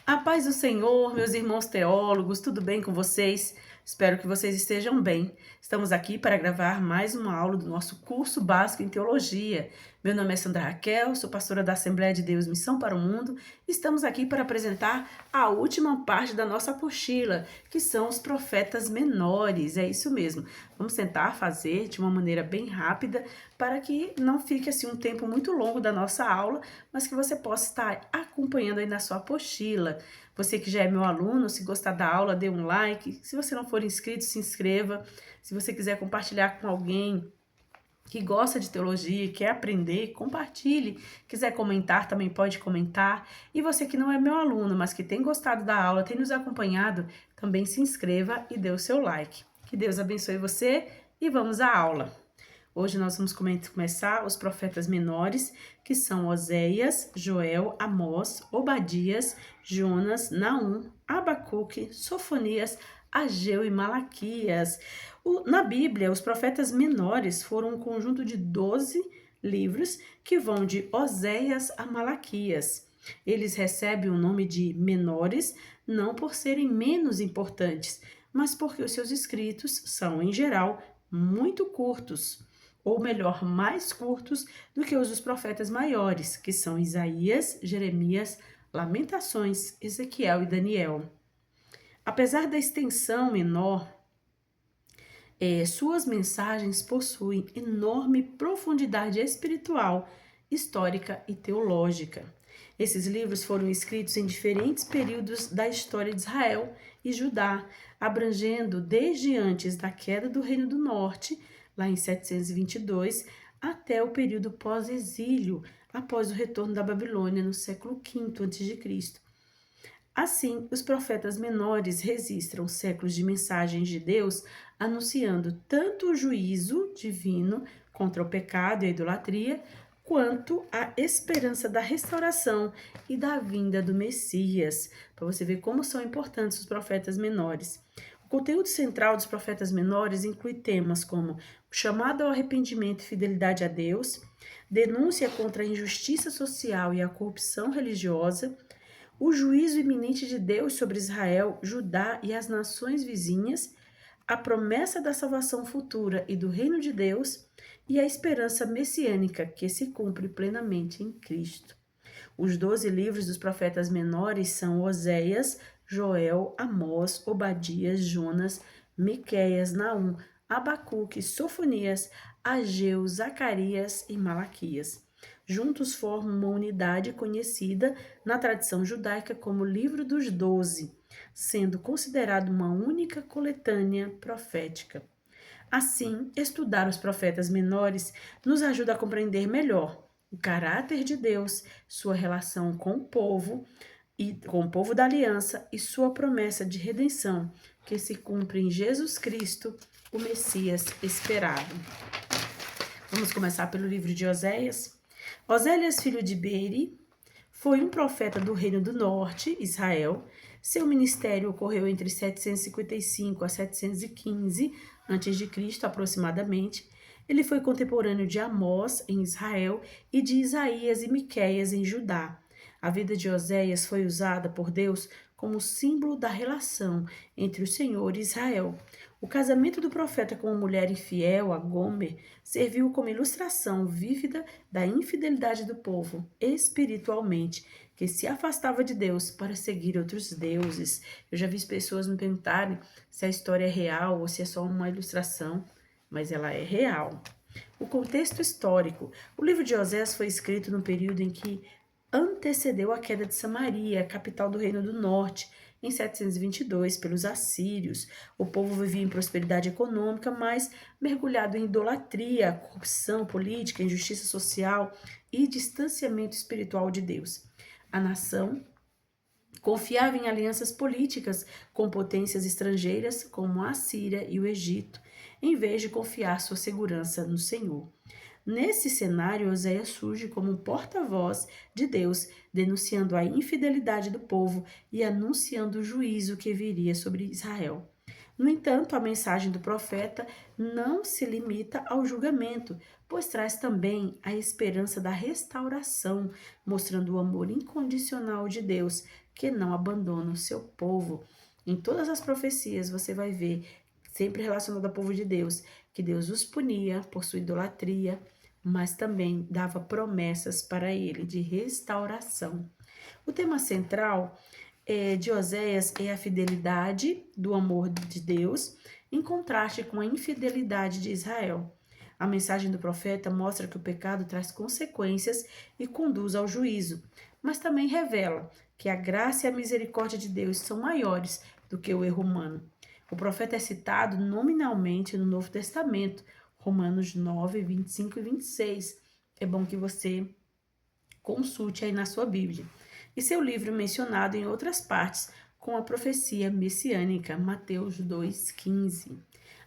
A paz do Senhor, meus irmãos teólogos, tudo bem com vocês? Espero que vocês estejam bem. Estamos aqui para gravar mais uma aula do nosso curso básico em teologia. Meu nome é Sandra Raquel, sou pastora da Assembleia de Deus Missão para o Mundo. Estamos aqui para apresentar a última parte da nossa apostila, que são os profetas menores. É isso mesmo. Vamos tentar fazer de uma maneira bem rápida para que não fique assim um tempo muito longo da nossa aula, mas que você possa estar acompanhando aí na sua apostila. Você que já é meu aluno, se gostar da aula, dê um like. Se você não for inscrito, se inscreva. Se você quiser compartilhar com alguém que gosta de teologia, quer aprender, compartilhe. Quiser comentar, também pode comentar. E você que não é meu aluno, mas que tem gostado da aula, tem nos acompanhado, também se inscreva e dê o seu like. Que Deus abençoe você e vamos à aula. Hoje nós vamos começar os profetas menores, que são Oséias, Joel, Amós, Obadias, Jonas, Naum, Abacuque, Sofonias, Ageu e Malaquias. Na Bíblia, os profetas menores foram um conjunto de 12 livros que vão de Oséias a Malaquias. Eles recebem o nome de menores não por serem menos importantes, mas porque os seus escritos são, em geral, muito curtos, ou melhor, mais curtos do que os dos profetas maiores, que são Isaías, Jeremias, Lamentações, Ezequiel e Daniel. Apesar da extensão menor, suas mensagens possuem enorme profundidade espiritual, histórica e teológica. Esses livros foram escritos em diferentes períodos da história de Israel e Judá, abrangendo desde antes da queda do Reino do Norte, lá em 722, até o período pós-exílio, após o retorno da Babilônia no século V a.C. Assim, os profetas menores registram séculos de mensagens de Deus anunciando tanto o juízo divino contra o pecado e a idolatria, quanto a esperança da restauração e da vinda do Messias, para você ver como são importantes os profetas menores. O conteúdo central dos profetas menores inclui temas como o chamado ao arrependimento e fidelidade a Deus, denúncia contra a injustiça social e a corrupção religiosa, o juízo iminente de Deus sobre Israel, Judá e as nações vizinhas, a promessa da salvação futura e do reino de Deus e a esperança messiânica que se cumpre plenamente em Cristo. Os 12 livros dos profetas menores são Oséias, Joel, Amós, Obadias, Jonas, Miqueias, Naum, Abacuque, Sofonias, Ageu, Zacarias e Malaquias. Juntos formam uma unidade conhecida na tradição judaica como Livro dos 12, sendo considerado uma única coletânea profética. Assim, estudar os profetas menores nos ajuda a compreender melhor o caráter de Deus, sua relação com o povo da aliança e sua promessa de redenção, que se cumpre em Jesus Cristo, o Messias esperado. Vamos começar pelo livro de Oséias. Oséias, filho de Beeri, foi um profeta do Reino do Norte, Israel. Seu ministério ocorreu entre 755 a 715 a.C., aproximadamente. Ele foi contemporâneo de Amós, em Israel, e de Isaías e Miqueias, em Judá. A vida de Oséias foi usada por Deus como símbolo da relação entre o Senhor e Israel. O casamento do profeta com uma mulher infiel, a Gomer, serviu como ilustração vívida da infidelidade do povo espiritualmente, que se afastava de Deus para seguir outros deuses. Eu já vi pessoas me perguntarem se a história é real ou se é só uma ilustração, mas ela é real. O contexto histórico. O livro de Oséias foi escrito no período em que antecedeu a queda de Samaria, capital do Reino do Norte, em 722, pelos assírios. O povo vivia em prosperidade econômica, mas mergulhado em idolatria, corrupção política, injustiça social e distanciamento espiritual de Deus. A nação confiava em alianças políticas com potências estrangeiras, como a Síria e o Egito, em vez de confiar sua segurança no Senhor. Nesse cenário, Oséias surge como um porta-voz de Deus, denunciando a infidelidade do povo e anunciando o juízo que viria sobre Israel. No entanto, a mensagem do profeta não se limita ao julgamento, pois traz também a esperança da restauração, mostrando o amor incondicional de Deus, que não abandona o seu povo. Em todas as profecias você vai ver, sempre relacionado ao povo de Deus, que Deus os punia por sua idolatria, mas também dava promessas para ele de restauração. O tema central de Oséias é a fidelidade do amor de Deus, em contraste com a infidelidade de Israel. A mensagem do profeta mostra que o pecado traz consequências e conduz ao juízo, mas também revela que a graça e a misericórdia de Deus são maiores do que o erro humano. O profeta é citado nominalmente no Novo Testamento, Romanos 9, 25 e 26. É bom que você consulte aí na sua Bíblia. E seu livro mencionado em outras partes, com a profecia messiânica, Mateus 2,15.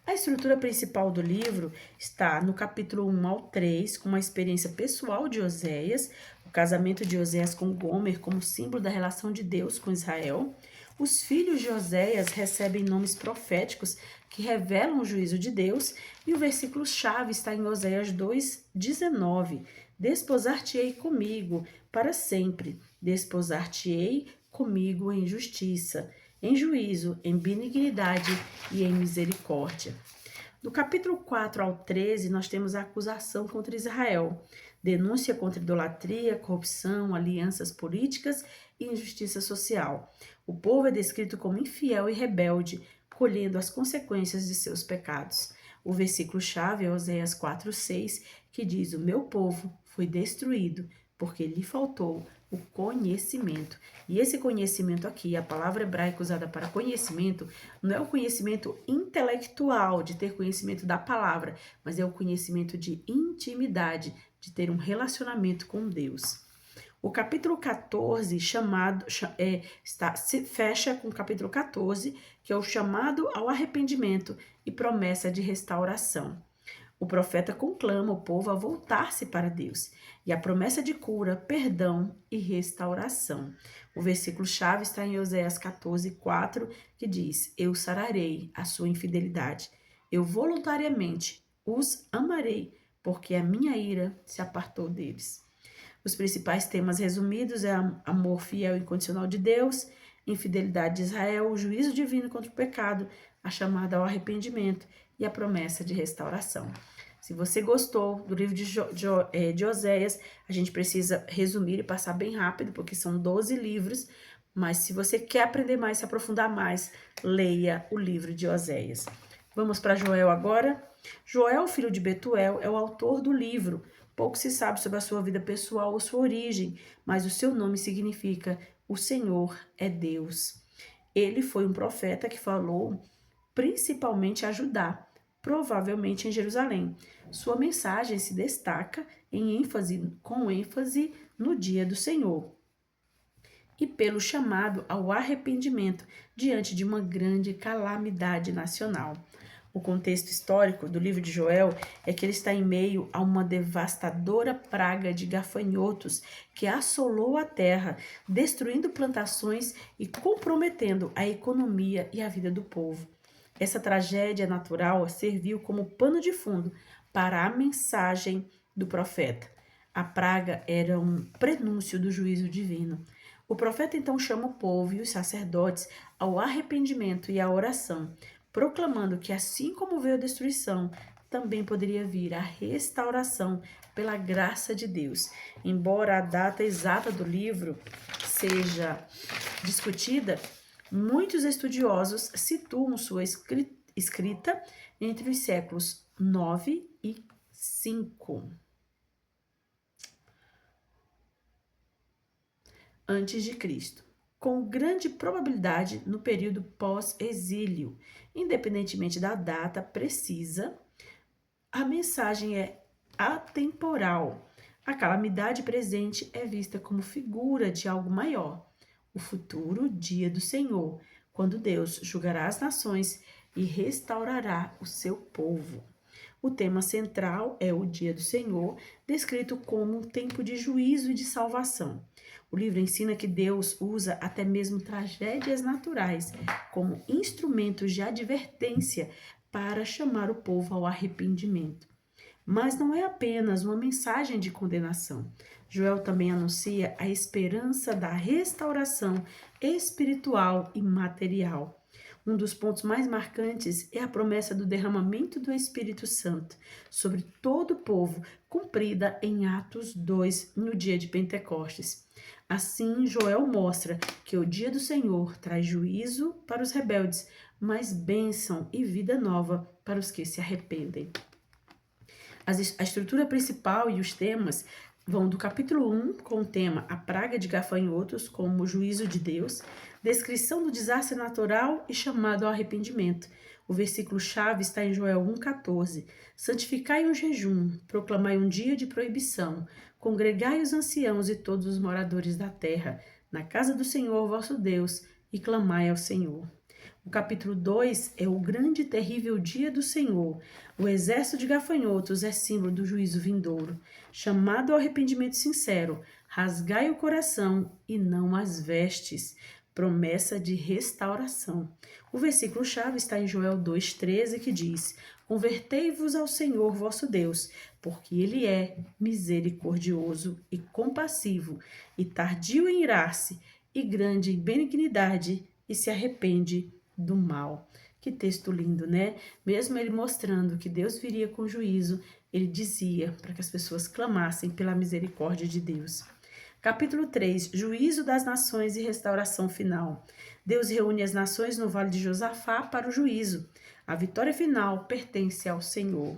A estrutura principal do livro está no capítulo 1 ao 3, com uma experiência pessoal de Oséias, o casamento de Oséias com Gomer como símbolo da relação de Deus com Israel. Os filhos de Oséias recebem nomes proféticos que revelam o juízo de Deus, e o versículo-chave está em Oséias 2,19. Desposar-te-ei comigo para sempre, desposar-te-ei comigo em justiça, em juízo, em benignidade e em misericórdia. Do capítulo 4 ao 13, nós temos a acusação contra Israel, denúncia contra idolatria, corrupção, alianças políticas e injustiça social. O povo é descrito como infiel e rebelde, colhendo as consequências de seus pecados. O versículo-chave é Oséias 4,6, que diz: o meu povo foi destruído porque lhe faltou o conhecimento. E esse conhecimento aqui, a palavra hebraica usada para conhecimento, não é o conhecimento intelectual, de ter conhecimento da palavra, mas é o conhecimento de intimidade, de ter um relacionamento com Deus. O capítulo 14 se fecha com o capítulo 14, que é o chamado ao arrependimento e promessa de restauração. O profeta conclama o povo a voltar-se para Deus e a promessa de cura, perdão e restauração. O versículo-chave está em Oséias 14:4, que diz: eu sararei a sua infidelidade, eu voluntariamente os amarei, porque a minha ira se apartou deles. Os principais temas resumidos é amor fiel e incondicional de Deus, infidelidade de Israel, o juízo divino contra o pecado, a chamada ao arrependimento e a promessa de restauração. Se você gostou do livro de Oséias, a gente precisa resumir e passar bem rápido, porque são 12 livros, mas se você quer aprender mais, se aprofundar mais, leia o livro de Oséias. Vamos para Joel agora? Joel, filho de Betuel, é o autor do livro. Pouco se sabe sobre a sua vida pessoal ou sua origem, mas o seu nome significa o Senhor é Deus. Ele foi um profeta que falou principalmente a Judá, provavelmente em Jerusalém. Sua mensagem se destaca com ênfase no dia do Senhor e pelo chamado ao arrependimento diante de uma grande calamidade nacional. O contexto histórico do livro de Joel é que ele está em meio a uma devastadora praga de gafanhotos que assolou a terra, destruindo plantações e comprometendo a economia e a vida do povo. Essa tragédia natural serviu como pano de fundo para a mensagem do profeta. A praga era um prenúncio do juízo divino. O profeta então chama o povo e os sacerdotes ao arrependimento e à oração, proclamando que assim como veio a destruição, também poderia vir a restauração pela graça de Deus. Embora a data exata do livro seja discutida, muitos estudiosos situam sua escrita entre os séculos 9 e 5 antes de Cristo, com grande probabilidade no período pós-exílio. Independentemente da data precisa, a mensagem é atemporal. A calamidade presente é vista como figura de algo maior, o futuro dia do Senhor, quando Deus julgará as nações e restaurará o seu povo. O tema central é o dia do Senhor, descrito como um tempo de juízo e de salvação. O O livro ensina que Deus usa até mesmo tragédias naturais como instrumentos de advertência para chamar o povo ao arrependimento. Mas não é apenas uma mensagem de condenação. Joel também anuncia a esperança da restauração espiritual e material. Um dos pontos mais marcantes é a promessa do derramamento do Espírito Santo sobre todo o povo, cumprida em Atos 2, no dia de Pentecostes. Assim, Joel mostra que o dia do Senhor traz juízo para os rebeldes, mas bênção e vida nova para os que se arrependem. A estrutura principal e os temas vão do capítulo 1, com o tema A Praga de Gafanhotos como o juízo de Deus, descrição do desastre natural e chamado ao arrependimento. O versículo-chave está em Joel 1,14. Santificai um jejum, proclamai um dia de proibição, congregai os anciãos e todos os moradores da terra, na casa do Senhor vosso Deus, e clamai ao Senhor. O capítulo 2 é o grande e terrível dia do Senhor. O exército de gafanhotos é símbolo do juízo vindouro. Chamado ao arrependimento sincero, rasgai o coração e não as vestes. Promessa de restauração. O versículo-chave está em Joel 2,13, que diz: Convertei-vos ao Senhor vosso Deus, porque Ele é misericordioso e compassivo, e tardio em irar-se, e grande em benignidade, e se arrepende do mal. Que texto lindo, né? Mesmo ele mostrando que Deus viria com juízo, ele dizia para que as pessoas clamassem pela misericórdia de Deus. Capítulo 3, Juízo das Nações e Restauração Final. Deus reúne as nações no Vale de Josafá para o juízo. A vitória final pertence ao Senhor.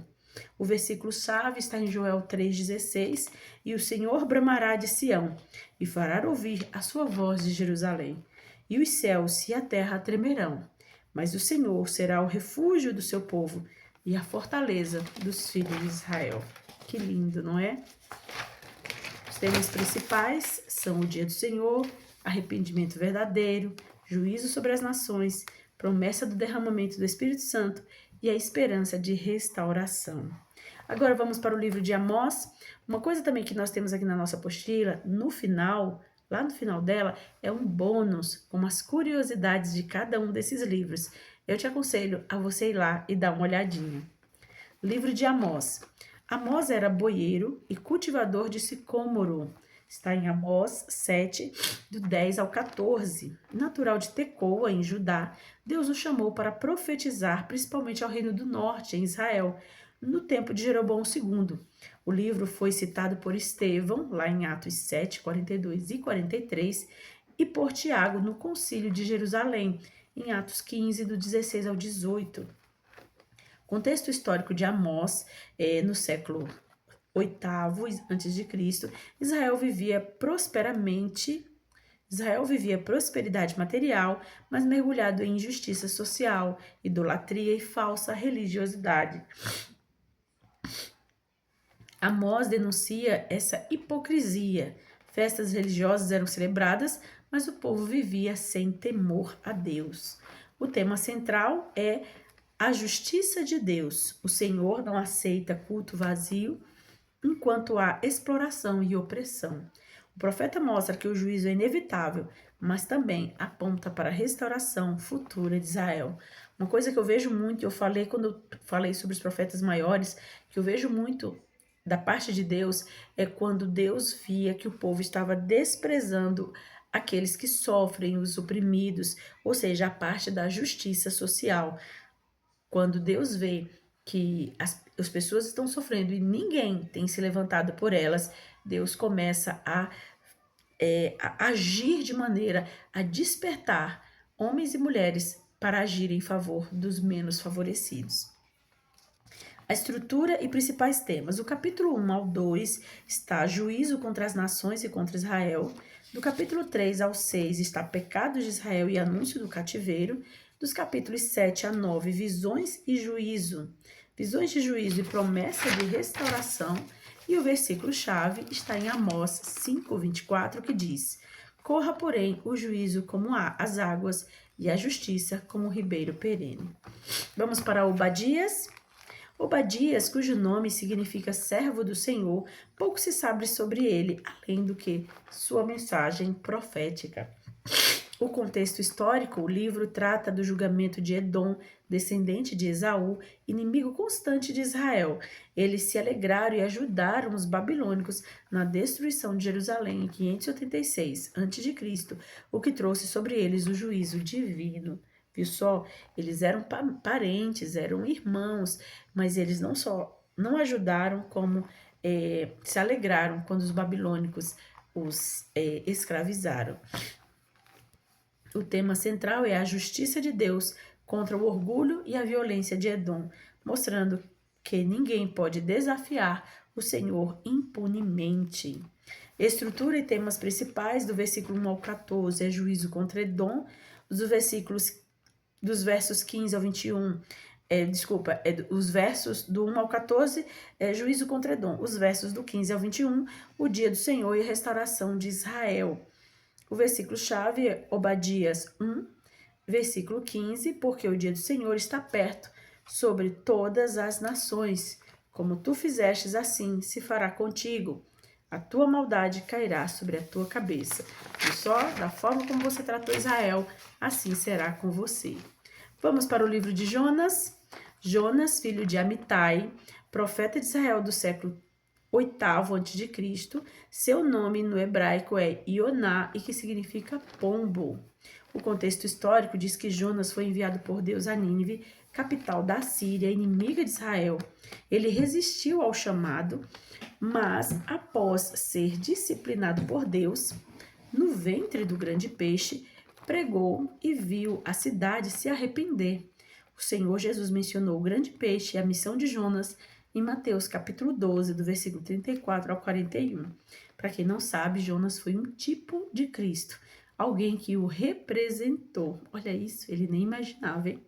O versículo-chave está em Joel 3,16, e o Senhor bramará de Sião, e fará ouvir a sua voz de Jerusalém. E os céus e a terra tremerão, mas o Senhor será o refúgio do seu povo e a fortaleza dos filhos de Israel. Que lindo, não é? Os temas principais são o dia do Senhor, arrependimento verdadeiro, juízo sobre as nações, promessa do derramamento do Espírito Santo e a esperança de restauração. Agora vamos para o livro de Amós. Uma coisa também que nós temos aqui na nossa apostila, no final, lá no final dela, é um bônus com as curiosidades de cada um desses livros. Eu te aconselho a você ir lá e dar uma olhadinha. Livro de Amós. Amós era boieiro e cultivador de sicômoro. Está em Amós 7, do 10 ao 14. Natural de Tecoa, em Judá, Deus o chamou para profetizar, principalmente ao reino do norte, em Israel, no tempo de Jeroboão II. O livro foi citado por Estevão, lá em Atos 7, 42 e 43, e por Tiago, no Concílio de Jerusalém, em Atos 15, do 16 ao 18. Contexto histórico de Amós, no século VIII a.C., Israel vivia prosperidade material, mas mergulhado em injustiça social, idolatria e falsa religiosidade. Amós denuncia essa hipocrisia. Festas religiosas eram celebradas, mas o povo vivia sem temor a Deus. O tema central é a justiça de Deus. O Senhor não aceita culto vazio, enquanto há exploração e opressão. O profeta mostra que o juízo é inevitável, mas também aponta para a restauração futura de Israel. Uma coisa que eu vejo muito, eu falei quando eu falei sobre os profetas maiores, que eu vejo muito da parte de Deus, é quando Deus via que o povo estava desprezando aqueles que sofrem, os oprimidos, ou seja, a parte da justiça social. Quando Deus vê que as pessoas estão sofrendo e ninguém tem se levantado por elas, Deus começa a agir de maneira a despertar homens e mulheres para agir em favor dos menos favorecidos. A estrutura e principais temas. O capítulo 1 ao 2 está juízo contra as nações e contra Israel. Do capítulo 3 ao 6 está pecado de Israel e anúncio do cativeiro. Dos capítulos 7 a 9, visões e juízo. Visões de juízo e promessa de restauração. E o versículo-chave está em Amós 5:24, que diz: Corra, porém, o juízo como as águas e a justiça como o ribeiro perene. Vamos para Obadias. Obadias, cujo nome significa servo do Senhor, pouco se sabe sobre ele, além do que sua mensagem profética. O contexto histórico, o livro trata do julgamento de Edom, descendente de Esaú, inimigo constante de Israel. Eles se alegraram e ajudaram os babilônicos na destruição de Jerusalém em 586 a.C., o que trouxe sobre eles o juízo divino. Viu só? Eles eram parentes, eram irmãos, mas eles não ajudaram, como se alegraram quando os babilônicos os escravizaram. O tema central é a justiça de Deus contra o orgulho e a violência de Edom, mostrando que ninguém pode desafiar o Senhor impunemente. Estrutura e temas principais do versículo 1 ao 14 é juízo contra Edom, dos versos 15 ao 21, os versos do 1 ao 14 é juízo contra Edom, os versos do 15 ao 21, o dia do Senhor e a restauração de Israel. O versículo-chave é Obadias 1, versículo 15, porque o dia do Senhor está perto sobre todas as nações. Como tu fizestes, assim se fará contigo. A tua maldade cairá sobre a tua cabeça. E só da forma como você tratou Israel, assim será com você. Vamos para o livro de Jonas. Jonas, filho de Amitai, profeta de Israel do século 8º a.C., seu nome no hebraico é Ioná e que significa pombo. O contexto histórico diz que Jonas foi enviado por Deus a Nínive, capital da Síria, inimiga de Israel. Ele resistiu ao chamado, mas após ser disciplinado por Deus, no ventre do grande peixe, pregou e viu a cidade se arrepender. O Senhor Jesus mencionou o grande peixe e a missão de Jonas em Mateus capítulo 12, do versículo 34 ao 41. Para quem não sabe, Jonas foi um tipo de Cristo, alguém que o representou. Olha isso, ele nem imaginava, hein?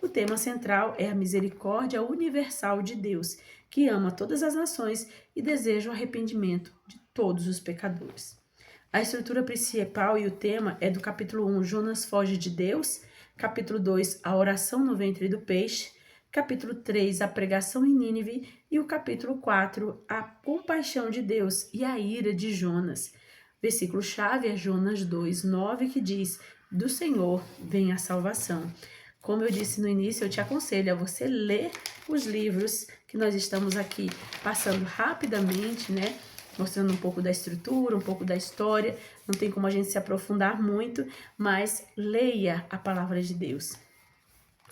O tema central é a misericórdia universal de Deus, que ama todas as nações e deseja o arrependimento de todos os pecadores. A estrutura principal e o tema é do capítulo 1, Jonas foge de Deus, capítulo 2, a oração no ventre do peixe, capítulo 3, a pregação em Nínive e o capítulo 4, a compaixão de Deus e a ira de Jonas. Versículo-chave é Jonas 2, 9, que diz, do Senhor vem a salvação. Como eu disse no início, eu te aconselho a você ler os livros que nós estamos aqui passando rapidamente, né? Mostrando um pouco da estrutura, um pouco da história. Não tem como a gente se aprofundar muito, mas leia a palavra de Deus.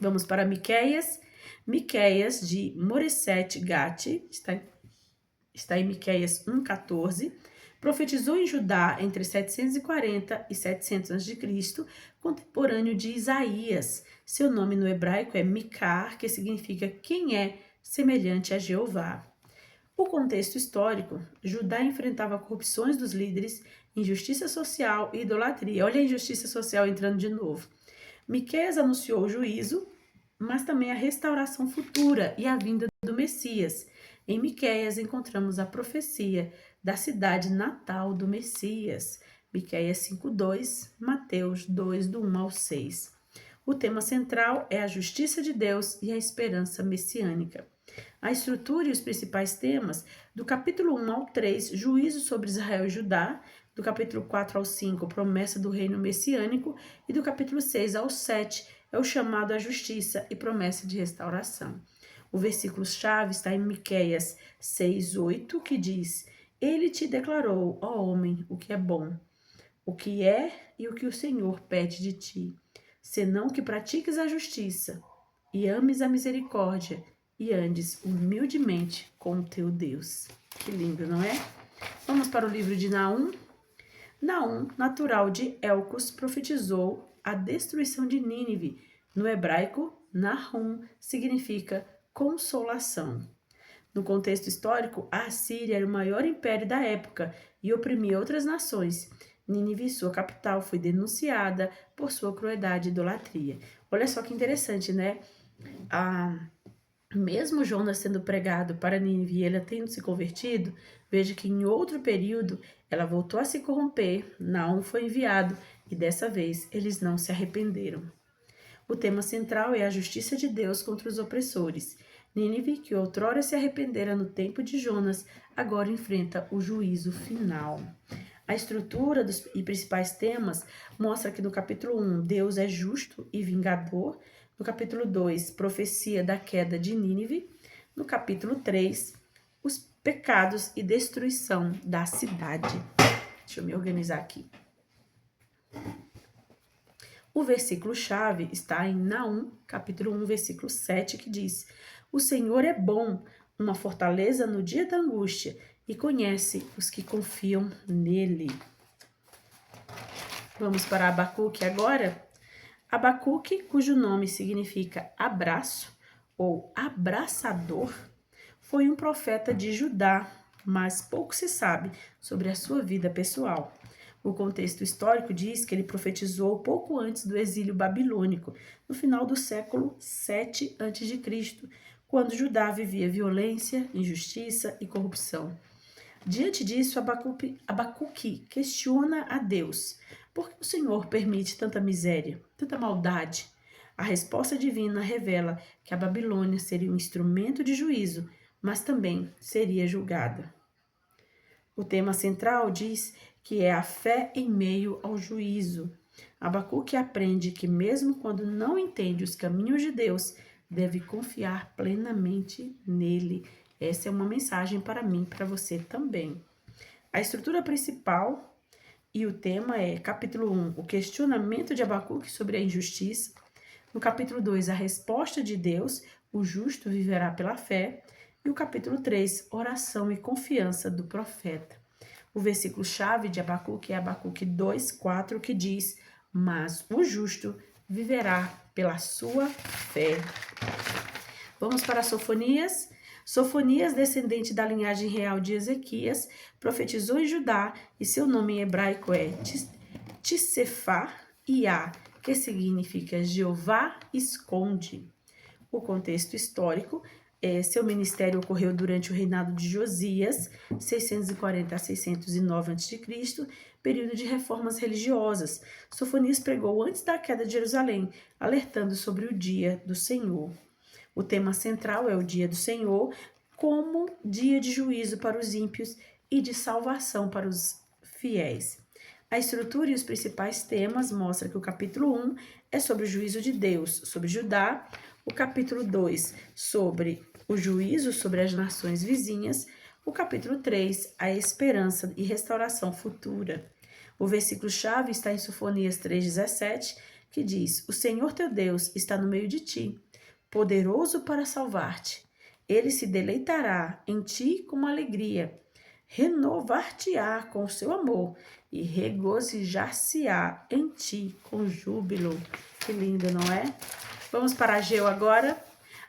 Vamos para Miqueias. Miqueias de Moresete Gati, está em Miqueias 1,14. Profetizou em Judá entre 740 e 700 a.C., contemporâneo de Isaías. Seu nome no hebraico é Micar, que significa quem é semelhante a Jeová. O contexto histórico, Judá enfrentava corrupções dos líderes, injustiça social e idolatria. Olha a injustiça social entrando de novo. Miqueias anunciou o juízo, mas também a restauração futura e a vinda do Messias. Em Miqueias encontramos a profecia da cidade natal do Messias. Miqueias 5:2, Mateus 2, do 1 ao 6. O tema central é a justiça de Deus e a esperança messiânica. A estrutura e os principais temas, do capítulo 1 ao 3, juízo sobre Israel e Judá, do capítulo 4 ao 5, promessa do reino messiânico, e do capítulo 6 ao 7, é o chamado à justiça e promessa de restauração. O versículo-chave está em Miqueias 6:8, que diz, ele te declarou, ó homem, o que é bom, o que é e o que o Senhor pede de ti, senão que pratiques a justiça e ames a misericórdia e andes humildemente com o teu Deus. Que lindo, não é? Vamos para o livro de Naum. Naum, natural de Elcos, profetizou a destruição de Nínive. No hebraico, Nahum significa consolação. No contexto histórico, a Assíria era o maior império da época e oprimia outras nações. Nínive, sua capital, foi denunciada por sua crueldade e idolatria. Olha só que interessante, né? Mesmo Jonas sendo pregado para Nínive e ela tendo se convertido, veja que em outro período ela voltou a se corromper, Naum foi enviado e dessa vez eles não se arrependeram. O tema central é a justiça de Deus contra os opressores. Nínive, que outrora se arrependera no tempo de Jonas, agora enfrenta o juízo final. A estrutura e principais temas mostra que no capítulo 1, Deus é justo e vingador. No capítulo 2, profecia da queda de Nínive. No capítulo 3, os pecados e destruição da cidade. Deixa eu me organizar aqui. O versículo-chave está em Naum, capítulo 1, versículo 7, que diz: O Senhor é bom, uma fortaleza no dia da angústia, e conhece os que confiam nele. Vamos para Abacuque agora? Abacuque, cujo nome significa abraço ou abraçador, foi um profeta de Judá, mas pouco se sabe sobre a sua vida pessoal. O contexto histórico diz que ele profetizou pouco antes do exílio babilônico, no final do século 7 a.C., quando Judá vivia violência, injustiça e corrupção. Diante disso, Abacuque questiona a Deus: por que o Senhor permite tanta miséria, tanta maldade? A resposta divina revela que a Babilônia seria um instrumento de juízo, mas também seria julgada. O tema central diz que é a fé em meio ao juízo. Abacuque aprende que mesmo quando não entende os caminhos de Deus, deve confiar plenamente nele. Essa é uma mensagem para mim, para você também. A estrutura principal e o tema é capítulo 1, o questionamento de Abacuque sobre a injustiça. No capítulo 2, a resposta de Deus, o justo viverá pela fé. E o capítulo 3, oração e confiança do profeta. O versículo-chave de Abacuque é Abacuque 2:4, que diz: mas o justo viverá pela sua fé. Vamos para Sofonias. Sofonias, descendente da linhagem real de Ezequias, profetizou em Judá e seu nome em hebraico é Tsefá-Iá, que significa Jeová esconde. O contexto histórico, seu ministério ocorreu durante o reinado de Josias, 640 a 609 a.C., período de reformas religiosas. Sofonias pregou antes da queda de Jerusalém, alertando sobre o dia do Senhor. O tema central é o dia do Senhor, como dia de juízo para os ímpios e de salvação para os fiéis. A estrutura e os principais temas mostram que o capítulo 1 é sobre o juízo de Deus sobre Judá, o capítulo 2 sobre o juízo sobre as nações vizinhas, o capítulo 3, a esperança e restauração futura. O versículo-chave está em Sofonias 3,17, que diz: O Senhor teu Deus está no meio de ti, poderoso para salvar-te. Ele se deleitará em ti com alegria, renovar-te-á com o seu amor e regozijar-se-á em ti com júbilo. Que lindo, não é? Vamos para Ageu agora.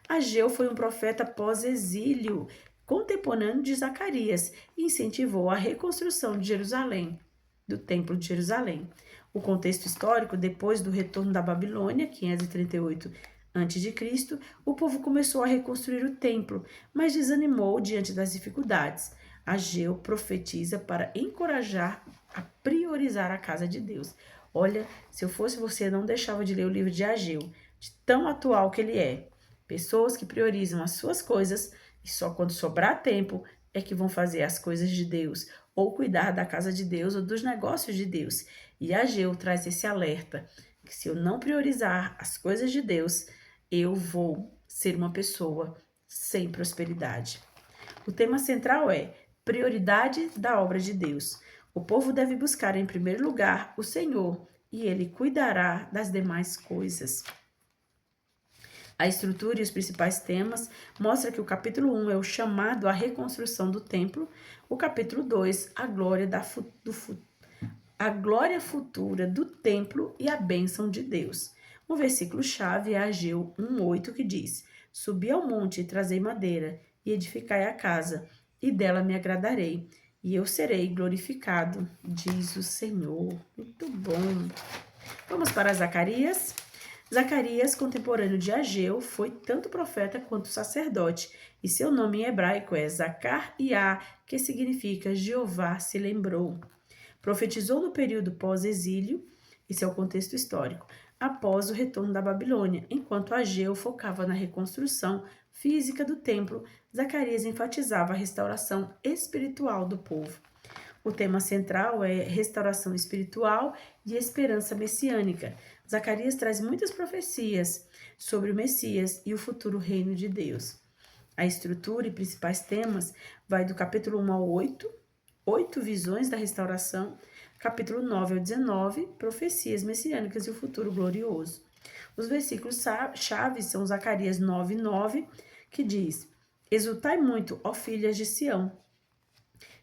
Ageu foi um profeta pós-exílio, contemporâneo de Zacarias, e incentivou a reconstrução de Jerusalém, do Templo de Jerusalém. O contexto histórico, depois do retorno da Babilônia, 538 a.C., o povo começou a reconstruir o templo, mas desanimou diante das dificuldades. Ageu profetiza para encorajar a priorizar a casa de Deus. Olha, se eu fosse você, não deixava de ler o livro de Ageu, de tão atual que ele é. Pessoas que priorizam as suas coisas e só quando sobrar tempo é que vão fazer as coisas de Deus, ou cuidar da casa de Deus ou dos negócios de Deus. E Ageu traz esse alerta, que se eu não priorizar as coisas de Deus, eu vou ser uma pessoa sem prosperidade. O tema central é prioridade da obra de Deus. O povo deve buscar em primeiro lugar o Senhor e ele cuidará das demais coisas. A estrutura e os principais temas mostram que o capítulo 1 é o chamado à reconstrução do templo, o capítulo 2, a glória futura do templo e a bênção de Deus. O versículo-chave é Ageu 1:8, que diz: Subi ao monte e trazei madeira, e edificai a casa, e dela me agradarei, e eu serei glorificado, diz o Senhor. Muito bom. Vamos para Zacarias. Zacarias, contemporâneo de Ageu, foi tanto profeta quanto sacerdote, e seu nome em hebraico é Zacar-Iá, que significa Jeová se lembrou. Profetizou no período pós-exílio, esse é o contexto histórico, após o retorno da Babilônia, enquanto Ageu focava na reconstrução física do templo, Zacarias enfatizava a restauração espiritual do povo. O tema central é restauração espiritual e esperança messiânica. Zacarias traz muitas profecias sobre o Messias e o futuro reino de Deus. A estrutura e principais temas vai do capítulo 1 ao 8 visões da restauração, capítulo 9 ao 19, profecias messiânicas e o futuro glorioso. Os versículos chaves são Zacarias 9:9, que diz: Exultai muito, ó filhas de Sião.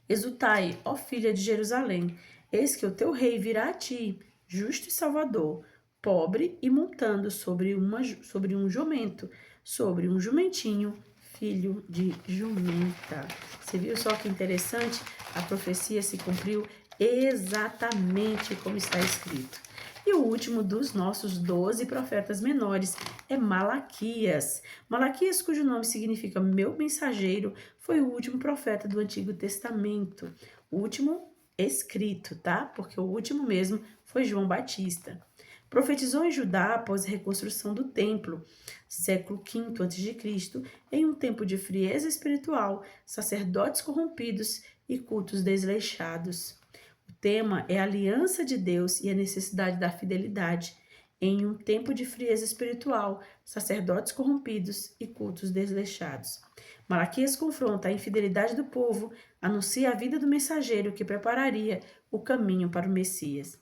Exultai, ó filha de Jerusalém, eis que o teu rei virá a ti, justo e salvador, pobre e montando sobre um jumento, sobre um jumentinho, filho de jumenta. Você viu só que interessante? A profecia se cumpriu exatamente como está escrito. E o último dos nossos 12 profetas menores é Malaquias. Malaquias, cujo nome significa meu mensageiro, foi o último profeta do Antigo Testamento. O último escrito, tá? Porque o último mesmo foi João Batista. Profetizou em Judá após a reconstrução do templo, século V a.C., em um tempo de frieza espiritual, sacerdotes corrompidos e cultos desleixados. O tema é a aliança de Deus e a necessidade da fidelidade em um tempo de frieza espiritual, sacerdotes corrompidos e cultos desleixados. Malaquias confronta a infidelidade do povo, anuncia a vida do mensageiro que prepararia o caminho para o Messias.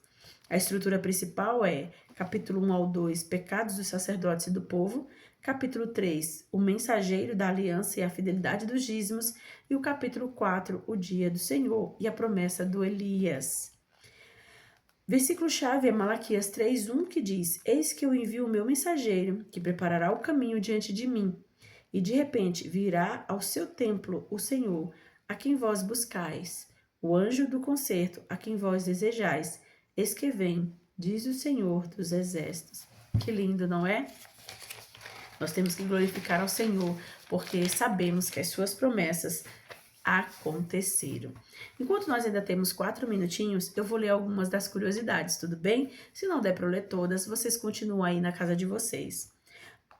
A estrutura principal é capítulo 1 ao 2, pecados dos sacerdotes e do povo, capítulo 3, o mensageiro da aliança e a fidelidade dos dízimos, e o capítulo 4, o dia do Senhor e a promessa do Elias. Versículo-chave é Malaquias 3:1, que diz: Eis que eu envio o meu mensageiro, que preparará o caminho diante de mim. E de repente virá ao seu templo o Senhor, a quem vós buscais, o anjo do concerto, a quem vós desejais. Eis que vem, diz o Senhor dos Exércitos. Que lindo, não é? Nós temos que glorificar ao Senhor, porque sabemos que as suas promessas aconteceram. Enquanto nós ainda temos 4 minutinhos, eu vou ler algumas das curiosidades, tudo bem? Se não der para eu ler todas, vocês continuam aí na casa de vocês.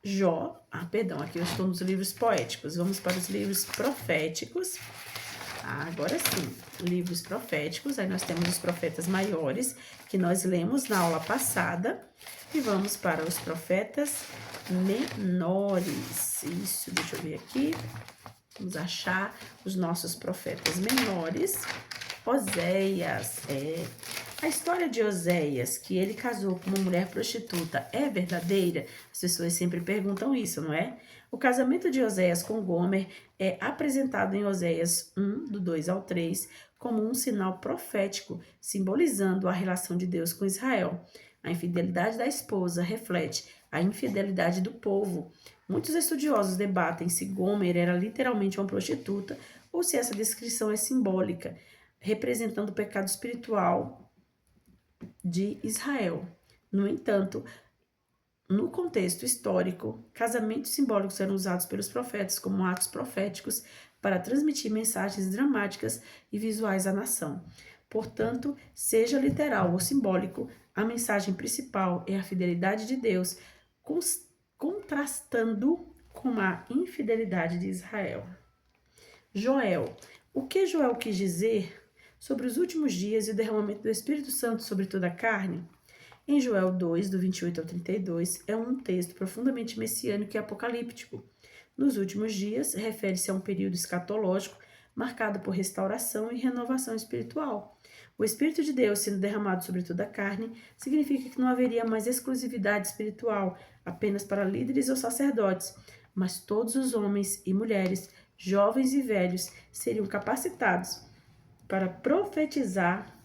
Aqui eu estou nos livros poéticos, vamos para os livros proféticos. Agora sim, livros proféticos, aí nós temos os profetas maiores, que nós lemos na aula passada, e vamos para os profetas menores. Isso, deixa eu ver aqui, vamos achar os nossos profetas menores. Oséias, a história de Oséias, que ele casou com uma mulher prostituta, é verdadeira? As pessoas sempre perguntam isso, não é? O casamento de Oséias com Gomer é apresentado em Oséias 1, do 2 ao 3, como um sinal profético, simbolizando a relação de Deus com Israel. A infidelidade da esposa reflete a infidelidade do povo. Muitos estudiosos debatem se Gomer era literalmente uma prostituta ou se essa descrição é simbólica, representando o pecado espiritual de Israel. No entanto, no contexto histórico, casamentos simbólicos eram usados pelos profetas como atos proféticos para transmitir mensagens dramáticas e visuais à nação. Portanto, seja literal ou simbólico, a mensagem principal é a fidelidade de Deus, contrastando com a infidelidade de Israel. Joel. O que Joel quis dizer sobre os últimos dias e o derramamento do Espírito Santo sobre toda a carne? Em Joel 2, do 28 ao 32, é um texto profundamente messiânico e apocalíptico. Nos últimos dias, refere-se a um período escatológico marcado por restauração e renovação espiritual. O Espírito de Deus sendo derramado sobre toda a carne significa que não haveria mais exclusividade espiritual apenas para líderes ou sacerdotes, mas todos os homens e mulheres, jovens e velhos, seriam capacitados para profetizar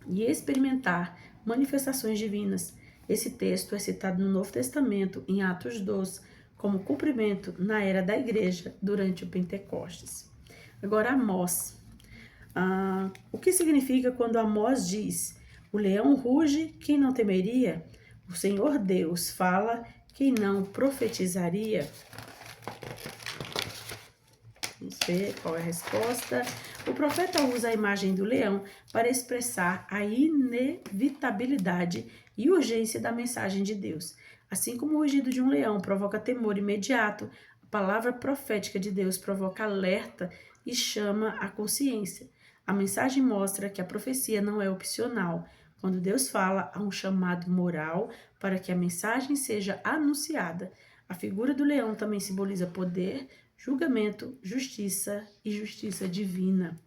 e experimentar manifestações divinas. Esse texto é citado no Novo Testamento, em Atos 2, como cumprimento na era da igreja durante o Pentecostes. Agora, Amós. O que significa quando Amós diz: o leão ruge, quem não temeria? O Senhor Deus fala, quem não profetizaria? Vamos ver qual é a resposta. O profeta usa a imagem do leão para expressar a inevitabilidade e urgência da mensagem de Deus. Assim como o rugido de um leão provoca temor imediato, a palavra profética de Deus provoca alerta e chama a consciência. A mensagem mostra que a profecia não é opcional. Quando Deus fala, há um chamado moral para que a mensagem seja anunciada. A figura do leão também simboliza poder, julgamento, justiça e justiça divina.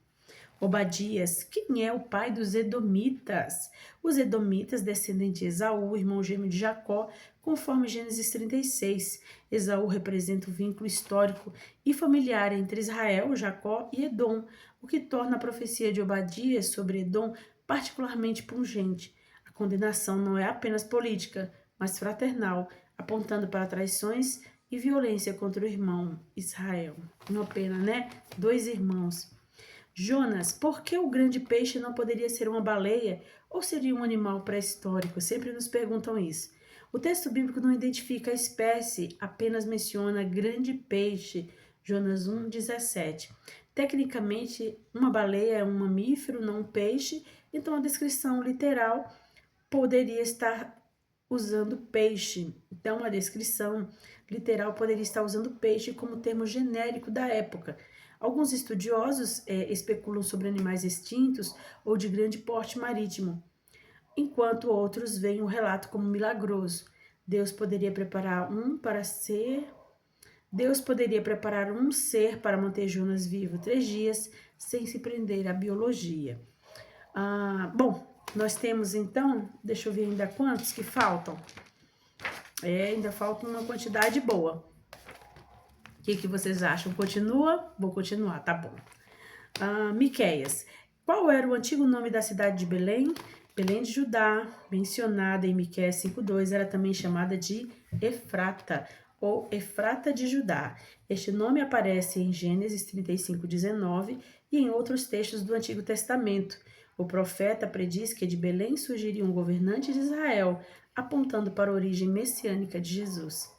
Obadias, quem é o pai dos Edomitas? Os Edomitas descendem de Esaú, irmão gêmeo de Jacó, conforme Gênesis 36. Esaú representa o vínculo histórico e familiar entre Israel, Jacó e Edom, o que torna a profecia de Obadias sobre Edom particularmente pungente. A condenação não é apenas política, mas fraternal, apontando para traições e violência contra o irmão Israel. Uma pena, né? 2 irmãos. Jonas, por que o grande peixe não poderia ser uma baleia ou seria um animal pré-histórico? Sempre nos perguntam isso. O texto bíblico não identifica a espécie, apenas menciona grande peixe, Jonas 1,17. Tecnicamente, uma baleia é um mamífero, não um peixe, então a descrição literal poderia estar usando peixe. Então, a descrição literal poderia estar usando peixe como termo genérico da época. Alguns estudiosos especulam sobre animais extintos ou de grande porte marítimo, enquanto outros veem o relato como milagroso. Deus poderia preparar um ser para manter Jonas vivo 3 dias, sem se prender à biologia. Bom, nós temos então, deixa eu ver ainda quantos que faltam. Ainda falta uma quantidade boa. O que vocês acham? Continua? Vou continuar, tá bom. Miqueias. Qual era o antigo nome da cidade de Belém? Belém de Judá, mencionada em Miqueias 5:2, era também chamada de Efrata, ou Efrata de Judá. Este nome aparece em Gênesis 35:19 e em outros textos do Antigo Testamento. O profeta prediz que de Belém surgiria um governante de Israel, apontando para a origem messiânica de Jesus.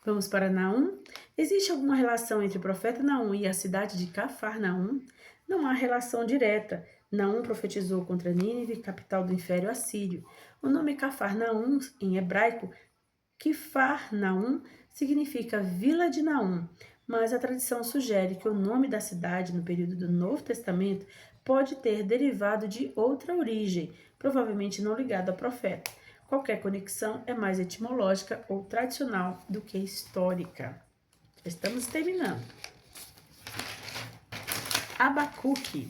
Vamos para Naum. Existe alguma relação entre o profeta Naum e a cidade de Cafarnaum? Não há relação direta. Naum profetizou contra Nínive, capital do Império Assírio. O nome Cafarnaum, em hebraico, Kifarnaum, significa Vila de Naum, mas a tradição sugere que o nome da cidade no período do Novo Testamento pode ter derivado de outra origem, provavelmente não ligada ao profeta. Qualquer conexão é mais etimológica ou tradicional do que histórica. Estamos terminando. Abacuque.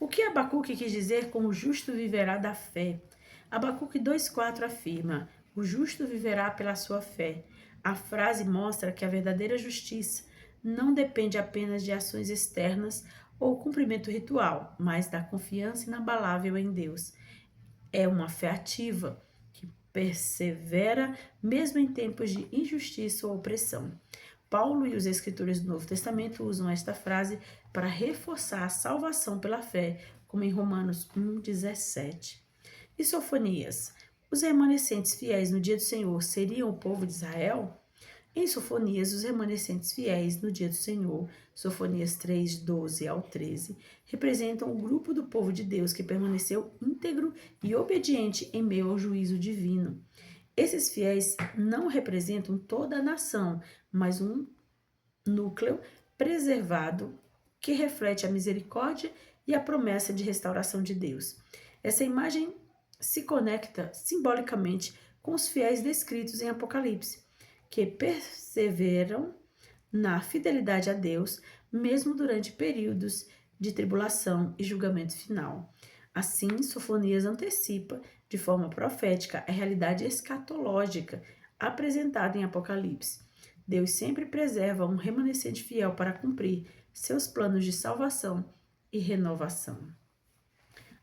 O que Abacuque quis dizer com o justo viverá da fé? Abacuque 2,4 afirma: o justo viverá pela sua fé. A frase mostra que a verdadeira justiça não depende apenas de ações externas ou cumprimento ritual, mas da confiança inabalável em Deus. É uma fé ativa, que persevera mesmo em tempos de injustiça ou opressão. Paulo e os escritores do Novo Testamento usam esta frase para reforçar a salvação pela fé, como em Romanos 1,17. E Sofonias? Os remanescentes fiéis no dia do Senhor seriam o povo de Israel? Em Sofonias, os remanescentes fiéis no dia do Senhor, Sofonias 3:12 ao 13, representam o grupo do povo de Deus que permaneceu íntegro e obediente em meio ao juízo divino. Esses fiéis não representam toda a nação, mas um núcleo preservado que reflete a misericórdia e a promessa de restauração de Deus. Essa imagem se conecta simbolicamente com os fiéis descritos em Apocalipse, que perseveram na fidelidade a Deus, mesmo durante períodos de tribulação e julgamento final. Assim, Sofonias antecipa, de forma profética, a realidade escatológica apresentada em Apocalipse. Deus sempre preserva um remanescente fiel para cumprir seus planos de salvação e renovação.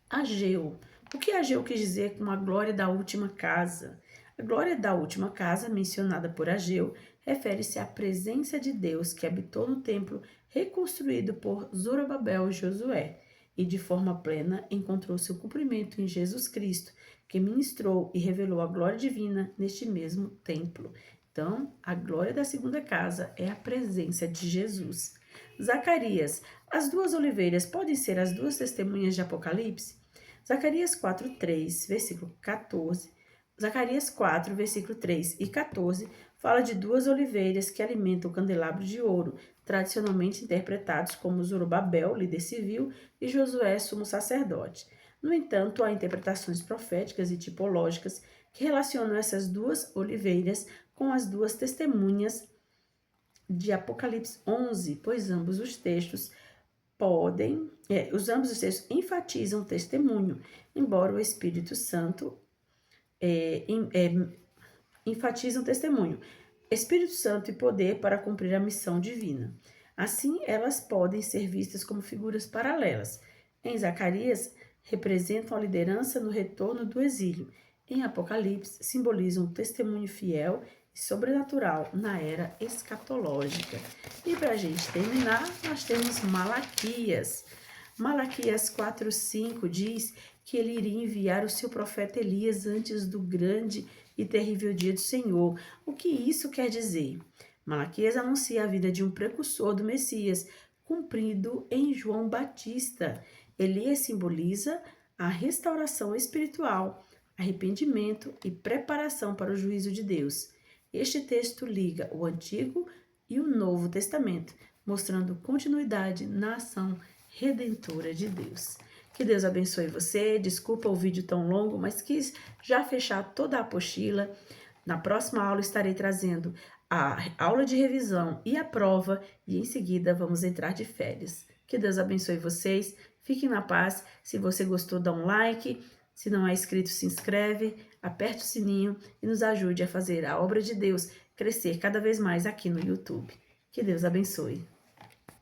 Ageu. O que Ageu quis dizer com a glória da última casa? A glória da última casa, mencionada por Ageu, refere-se à presença de Deus que habitou no templo reconstruído por Zorobabel e Josué, e de forma plena encontrou seu cumprimento em Jesus Cristo, que ministrou e revelou a glória divina neste mesmo templo. Então, a glória da segunda casa é a presença de Jesus. Zacarias. As 2 oliveiras podem ser as 2 testemunhas de Apocalipse? Zacarias 4:3, versículo 14. Zacarias 4, versículo 3 e 14, fala de duas oliveiras que alimentam o candelabro de ouro, tradicionalmente interpretados como Zorobabel, líder civil, e Josué, sumo sacerdote. No entanto, há interpretações proféticas e tipológicas que relacionam essas duas oliveiras com as duas testemunhas de Apocalipse 11, pois ambos os textos enfatizam o testemunho, embora o Espírito Santo enfatiza o testemunho, Espírito Santo e poder para cumprir a missão divina. Assim, elas podem ser vistas como figuras paralelas. Em Zacarias, representam a liderança no retorno do exílio. Em Apocalipse, simbolizam o testemunho fiel e sobrenatural na era escatológica. E para a gente terminar, nós temos Malaquias. Malaquias 4:5 diz que ele iria enviar o seu profeta Elias antes do grande e terrível dia do Senhor. O que isso quer dizer? Malaquias anuncia a vida de um precursor do Messias, cumprido em João Batista. Elias simboliza a restauração espiritual, arrependimento e preparação para o juízo de Deus. Este texto liga o Antigo e o Novo Testamento, mostrando continuidade na ação redentora de Deus. Que Deus abençoe você. Desculpa o vídeo tão longo, mas quis já fechar toda a apostila. Na próxima aula estarei trazendo a aula de revisão e a prova e em seguida vamos entrar de férias. Que Deus abençoe vocês. Fiquem na paz. Se você gostou, dá um like. Se não é inscrito, se inscreve, aperte o sininho e nos ajude a fazer a obra de Deus crescer cada vez mais aqui no YouTube. Que Deus abençoe.